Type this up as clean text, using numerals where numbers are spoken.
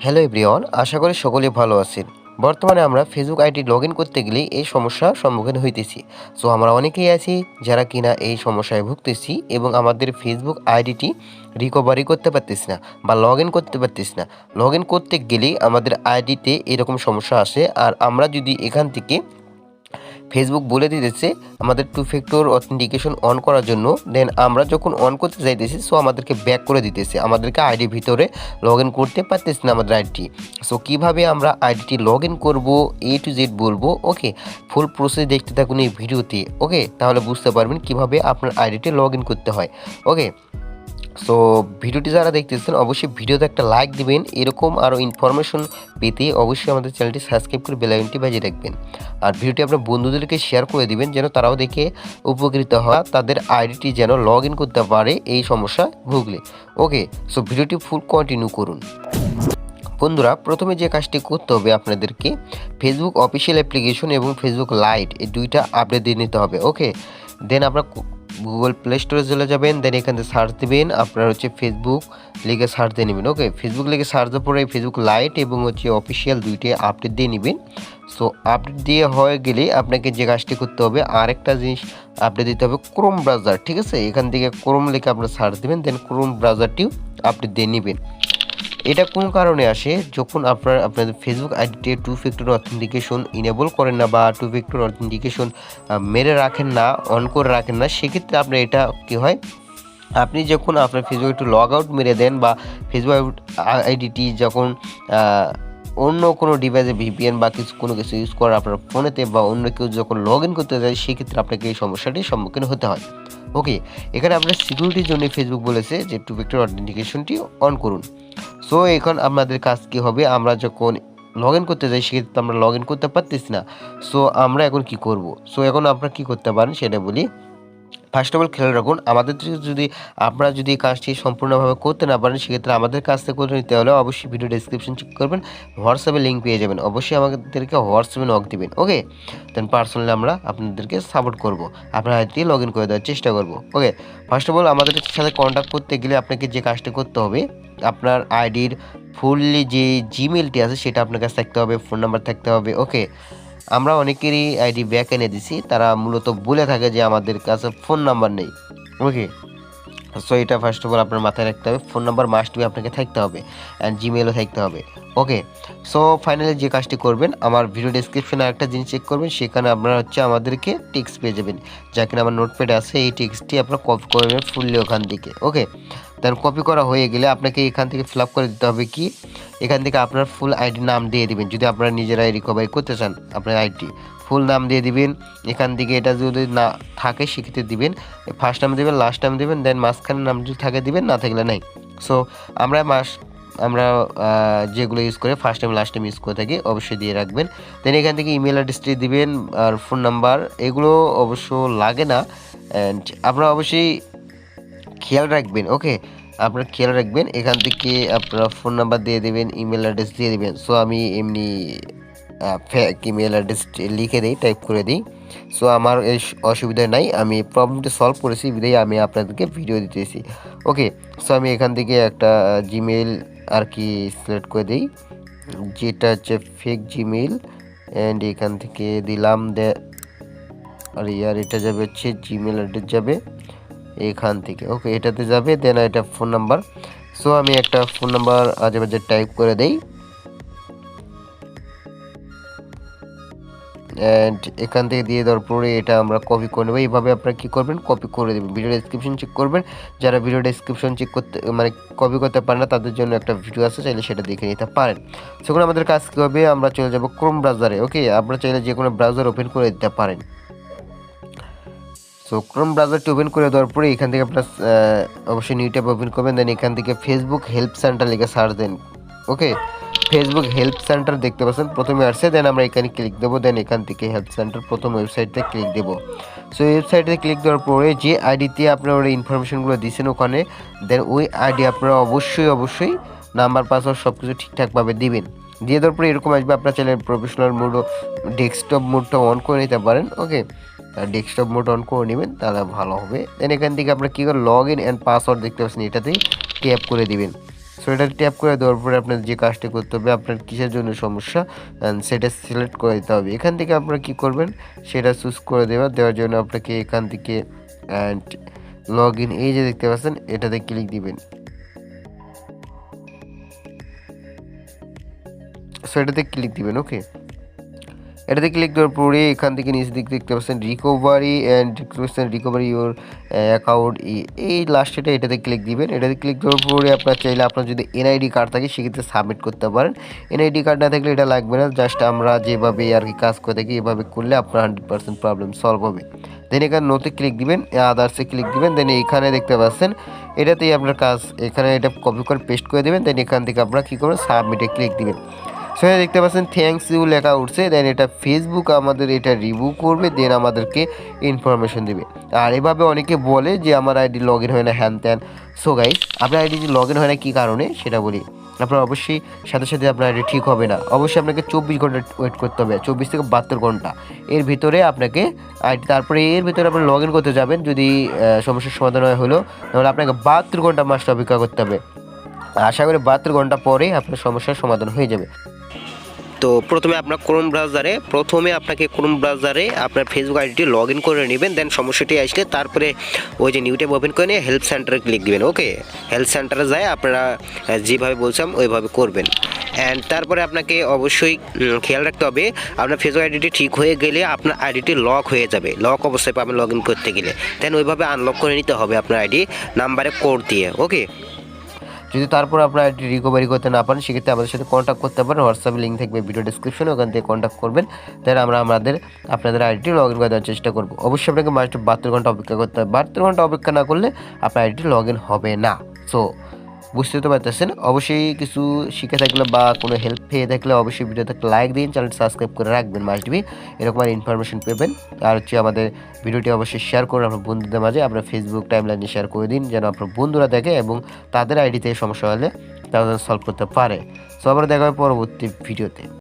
Hello everyone, আশা করি সকলেই ভালো আছেন। বর্তমানে আমরা ফেসবুক আইডি লগ ইন করতে গেলে এই সমস্যার সম্মুখীন হইতেছি। সো আমরা অনেকেই আছি যারা কিনা এই সমস্যায় ভুগতেছি এবং আমাদের ফেসবুক আইডিটি রিকভারি করতে পারতেছি না বা লগ ইন করতে পারতেছি না। লগ ইন করতে গেলেই আমাদের আইডিতে এরকম সমস্যা আসে। আর আমরা যদি এখান থেকে ফেসবুক বলে দিতেছে আমাদের টু ফ্যাক্টর অথেন্টিকেশন অন করার জন্য, দেন আমরা যখন অন করতে যাইতেছি সো আমাদেরকে ব্যাক করে দিতেছে, আমাদেরকে আইডির ভিতরে লগ ইন করতে পারতেছি না আমাদের আইডিটি। সো কীভাবে আমরা আইডিটি লগ ইন করবো A to Z বলবো। ওকে, ফুল প্রসেস দেখতে থাকুন এই ভিডিওতে। ওকে, তাহলে বুঝতে পারবেন কীভাবে আপনার আইডিটি লগ ইন করতে হয়। ওকে, সো ভিডিওটি যারা দেখতেছেন অবশ্যই ভিডিওতে একটা লাইক দিবেন। এরকম আরও ইনফরমেশন পেতে অবশ্যই আমাদের চ্যানেলটি সাবস্ক্রাইব করে বেল আইকনটি বাজিয়ে রাখবেন। আর ভিডিওটি আপনার বন্ধুদেরকে শেয়ার করে দিবেন যেন তারাও দেখে উপকৃত হয়, তাদের আইডিটি যেন লগ ইন করতে পারে এই সমস্যা ভুগলে। ওকে, সো ভিডিওটি ফুল কন্টিনিউ করুন। বন্ধুরা, প্রথমে যে কাজটি করতে হবে আপনাদেরকে ফেসবুক অফিসিয়াল অ্যাপ্লিকেশন এবং ফেসবুক লাইট এই দুইটা আপডেট দিয়ে নিতে হবে। ওকে, দেন আপনার গুগল প্লে স্টোরে চলে যাবেন, দেন এখান থেকে সার্চ দেবেন, আপনার হচ্ছে ফেসবুক লিখে সার্চ দিয়ে নেবেন। ওকে, ফেসবুক লিখে সার্চ দেওয়ার পরে ফেসবুক লাইট এবং হচ্ছে অফিসিয়াল দুইটি আপডেট দিয়ে নেবেন। সো আপডেট দিয়ে হয়ে গেলে আপনাকে যে কাজটি করতে হবে আরেকটা জিনিস আপডেট দিতে হবে ক্রোম ব্রাউজার। ঠিক আছে, এখান থেকে ক্রোম লিখে আপনার সার্চ দেবেন, দেন ক্রোম ব্রাউজারটিও আপডেট দিয়ে নেবেন। এটা কোন কারণে আসে, যখন আপনাদের ফেসবুক আইডিতে টু ফ্যাক্টর অথেন্টিকেশন ইনেবল করেন না বা টু ফ্যাক্টর অথেন্টিকেশন মেরে রাখেন না, অন করে রাখেন না, সেক্ষেত্রে আপনার এটা কী হয়, আপনি যখন আপনার ফেসবুক একটু লগ আউট মেরে দেন বা ফেসবুক আইডিটি যখন অন্য কোনো ডিভাইসে VPN বা কোনো কিছু ইউজ করে আপনার ফোনেতে বা অন্য কেউ যখন লগ ইন করতে যায় সেক্ষেত্রে আপনাকে এই সমস্যাটির সম্মুখীন হতে হয়। ওকে, এখানে আপনার সিকিউরিটির জন্য ফেসবুক বলেছে যে টু ফ্যাক্টর অথেন্টিকেশনটি অন করুন। সো এখন আমাদের কাজ কী হবে, আমরা যখন লগ ইন করতে যাই সেক্ষেত্রে আমরা লগ ইন করতে পারতেছি না। সো আমরা এখন কি করব? সো এখন আপনারা কী করতে পারেন সেটা বলি। ফার্স্ট অফ অল খেয়াল রাখুন, আমাদের আপনারা যদি এই কাজটি সম্পূর্ণভাবে করতে না পারেন সেক্ষেত্রে আমাদের কাছ থেকে করে নিতে হলে অবশ্যই ভিডিও ডেসক্রিপশন চেক করবেন, হোয়াটসঅ্যাপে লিঙ্ক পেয়ে যাবেন, অবশ্যই আমাদেরকে হোয়াটসঅ্যাপে নক দিবেন। ওকে, দেন পার্সোনালি আমরা আপনাদেরকে সাপোর্ট করব, আপনার আইডি লগ ইন করে দেওয়ার চেষ্টা করব। ওকে, ফার্স্ট অফ অল আমাদের সাথে কন্ট্যাক্ট করতে গেলে আপনাকে যে কাজটি করতে হবে, আপনার আইডির ফুললি যে জিমেলটি আছে সেটা আপনার কাছে থাকতে হবে, ফোন নাম্বার থাকতে হবে। ওকে, আমরা অনেকেরই আইডি ব্যাক এনে দিছি, তারা মূলত বলে থাকে যে আমাদের কাছে ফোন নাম্বার নেই। ওকে, সো এটা ফার্স্ট অফ অল আপনার মাথায় রাখতে হবে, ফোন নাম্বার মাস্ট বি আপনাকে থাকতে হবে অ্যান্ড জিমেলও থাকতে হবে। ওকে, সো ফাইনালি যে কাজটি করবেন, আমার ভিডিও ডেসক্রিপশনে একটা জিনিস চেক করবেন, সেখানে আপনারা হচ্ছে আমাদেরকে টেক্সট পেয়ে যাবেন, যা কিনা আমার নোটপ্যাডে আছে। এই টেক্সটটি আপনারা কপি করে নেবেন ফুললি ওখান থেকে। ওকে, দেন কপি করা হয়ে গেলে আপনাকে এখান থেকে ফিল আপ করে দিতে হবে কি, এখান থেকে আপনার ফুল আইডি নাম দিয়ে দিবেন। যদি আপনারা নিজেরাই রিকভারি করতে চান আপনার আইডি ফুল নাম দিয়ে দিবেন। এখান থেকে এটা যদি না থাকে সেক্ষেত্রে দিবেন ফার্স্ট নাম দেবেন, লাস্ট নাম দেবেন, দেন মাঝখানে নাম যদি থাকে দিবেন, না থাকলে নাই। সো আমরা যেগুলো ইউজ করে first time last time use করে থাকি অবশ্যই দিয়ে রাখবেন। দেন এখান থেকে ইমেল অ্যাড্রেসটি দিবেন আর ফোন নাম্বার, এগুলো অবশ্য লাগে না অ্যান্ড আপনারা অবশ্যই খেয়াল রাখবেন। ওকে, আপনারা খেয়াল রাখবেন, এখান থেকে আপনারা ফোন নাম্বার দিয়ে দেবেন, ইমেল অ্যাড্রেস দিয়ে দেবেন। সো আমি এমনি ফেক ইমেল অ্যাড্রেস লিখে দিই, টাইপ করে দিই। সো আমার এই অসুবিধা নাই, আমি প্রবলেমটা সলভ করেছি বিধাই আমি আপনাদেরকে ভিডিও দিতেছি। ওকে, সো আমি এখান থেকে একটা জিমেল আর কি সিলেক্ট করে দিই, যেটা হচ্ছে ফেক জিমেল অ্যান্ড এখান থেকে দিলাম আর এটা যাবে হচ্ছে জিমেল অ্যাড্রেস যাবে এখান থেকে। ওকে, এটাতে যাবে, দেন এটা ফোন নাম্বার। সো আমি একটা ফোন নাম্বার আজে টাইপ করে দেই অ্যান্ড এখান থেকে দিয়ে দেওয়ার পরে এটা আমরা কপি করে নেবো। এইভাবে আপনারা কী করবেন, কপি করে দেবেন। ভিডিও ডেসক্রিপশন চেক করবেন, যারা ভিডিও ডেসক্রিপশন চেক করতে কপি করতে পারেন না তাদের জন্য একটা ভিডিও আছে, চাইলে সেটা দেখে নিতে পারেন। সেখানে আমাদের কাজ কী হবে, আমরা চলে যাব ক্রোম ব্রাউজারে। ওকে, আপনারা চাইলে যে কোনো ব্রাউজার ওপেন করে দিতে পারেন। সো ক্রোম ব্রাউজারটি ওপেন করে দেওয়ার পরে এখান থেকে আপনার অবশ্যই নিউ ট্যাব ওপেন করবেন, দেন এখান থেকে ফেসবুক হেল্প সেন্টার লিখে সার্চ দেন। ওকে, ফেসবুক হেল্প সেন্টার দেখতে পাচ্ছেন প্রথমে আসছে, দেন আমরা এখানে ক্লিক দেবো, দেন এখান থেকে হেল্প সেন্টার প্রথম ওয়েবসাইটে ক্লিক দেবো। সো ওয়েবসাইটে ক্লিক দেওয়ার পরে যে আইডিতে আপনারা ওই ইনফরমেশনগুলো দিয়েছেন ওখানে, দেন ওই আইডি আপনারা অবশ্যই নাম্বার পাসওয়ার্ড সব কিছু ঠিকঠাকভাবে দিবেন। দিয়ে দেওয়ার পরে এরকম আসবে, আপনার চ্যানেল প্রফেশনাল মোডও ডেস্কটপ মোডটা অন করে নিতে পারেন। ওকে, ডেস্কটপ মোড অন করে নেবেন তাহলে ভালো হবে। দেন এখান থেকে আপনারা কী করে লগ ইন অ্যান্ড পাসওয়ার্ড দেখতে পাচ্ছেন, এটাতেই ট্যাপ করে দিবেন। সো এটা ট্যাপ করে দেওয়ার পরে আপনার যে কাজটি করতে হবে, আপনার কিসের জন্য সমস্যা সেটা সিলেক্ট করে দিতে হবে। এখান থেকে আপনারা কী করবেন সেটা চুজ করে দেওয়ার জন্য আপনাকে এখান থেকে লগ ইন, এই যে দেখতে পাচ্ছেন এটাতে ক্লিক দিবেন। সো এটাতে ক্লিক দিবেন। ওকে, এটাতে ক্লিক দেওয়ার পরে এখান থেকে নিচে দিক দেখতে পাচ্ছেন রিকভারি ইউর অ্যাকাউন্ট, এই লাস্টেটা এটাতে ক্লিক দিবেন। এটাতে ক্লিক দেওয়ার পরে আপনার চাইলে আপনার যদি এনআইডি কার্ড থাকে সেক্ষেত্রে সাবমিট করতে পারেন। এনআইডি কার্ড না থাকলে এটা লাগবে না, জাস্ট আমরা যেভাবে আর কি কাজ করে থাকি এভাবে করলে আপনার 100% প্রবলেম সলভ হবে। দেন এখানে নোতে ক্লিক দিবেন, আদার্সে ক্লিক দিবেন। দেন এইখানে দেখতে পাচ্ছেন এটাতেই আপনার কাজ, এখানে এটা কপি করে পেস্ট করে দেবেন। দেন এখান থেকে আপনারা কী করবেন, সাবমিটে ক্লিক দিবেন। সো দেখতে পাচ্ছেন থ্যাঙ্কস ইউ লেখা উঠছে। দেন এটা ফেসবুক আমাদের এটা রিভিউ করবে, দেন আমাদেরকে ইনফরমেশন দেবে। আর এভাবে অনেকে বলে যে আমার আইডি লগ ইন হয় না, হ্যান ত্যান। সো গাইস, আপনার আইডি লগ ইন হয় না কী কারণে সেটা বলি। আপনার অবশ্যই সাথে সাথে আপনার আইডি ঠিক হবে না, অবশ্যই আপনাকে 24 ঘন্টা ওয়েট করতে হবে, 24 থেকে 72 ঘন্টা এর ভিতরে আপনাকে আইডি, তারপরে এর ভিতরে আপনি লগ ইন করতে যাবেন। যদি সমস্যার সমাধান হলো তাহলে আপনাকে 72 ঘন্টা মাস্ট অপেক্ষা করতে হবে। আশা করি 72 ঘন্টা পরে আপনার সমস্যার সমাধান হয়ে যাবে। তো প্রথমে আপনাকে ক্রোম ব্রাউজারে আপনার ফেসবুক আইডিটি লগ ইন করে নেবেন। দেন সমস্যাটি আসলে তারপরে ওই যে নিউ ট্যাব ওপেন করে নিয়ে হেল্প সেন্টারে ক্লিক দিবেন। ওকে, হেল্প সেন্টারে যায় আপনারা যেভাবে বলছিলাম ওইভাবে করবেন। অ্যান্ড তারপরে আপনাকে অবশ্যই খেয়াল রাখতে হবে আপনার ফেসবুক আইডিটি ঠিক হয়ে গেলে আপনার আইডিটি লক হয়ে যাবে, লক অবস্থায় পাবেন লগ ইন করতে গেলে। দেন ওইভাবে আনলক করে নিতে হবে আপনার আইডি নাম্বারে কোড দিয়ে। ওকে, যদি তারপর আপনার আইডি রিকভারি করতে না পারেন সেক্ষেত্রে আমাদের সাথে কন্ট্যাক্ট করতে পারেন। হোয়াটসঅ্যাপে লিঙ্ক থাকবে ভিডিও ডিসক্রিপশনে, ওখান থেকে কন্ট্যাক্ট করবেন। তাহলে আমরা আপনাদের আইডিটি লগ ইন করে দেওয়ার চেষ্টা করবো। অবশ্যই আপনাকে মাস্ট 72 ঘন্টা অপেক্ষা করতে হবে। 72 ঘন্টা অপেক্ষা না করলে আপনার আইডিটি লগ ইন হবে না। সো বুঝতে তো পারতেছেন। অবশ্যই কিছু শিখে থাকলে বা কোনো হেল্প পেয়ে থাকলে অবশ্যই ভিডিওতে একটা লাইক দিন, চ্যানেলটি সাবস্ক্রাইব করে রাখবেন, মাস্ট বি এরকম আর ইনফরমেশন পেবেন। আর আমাদের ভিডিওটি অবশ্যই শেয়ার করুন আপনার বন্ধুদের মাঝে, আপনার ফেসবুক টাইমলাইনে শেয়ার করে দিন যেন আপনার বন্ধুরা দেখে এবং তাদের আইডি থেকে সমস্যা হলে তারা সলভ করতে পারে। সো আবার দেখা হবে পরবর্তী ভিডিওতে।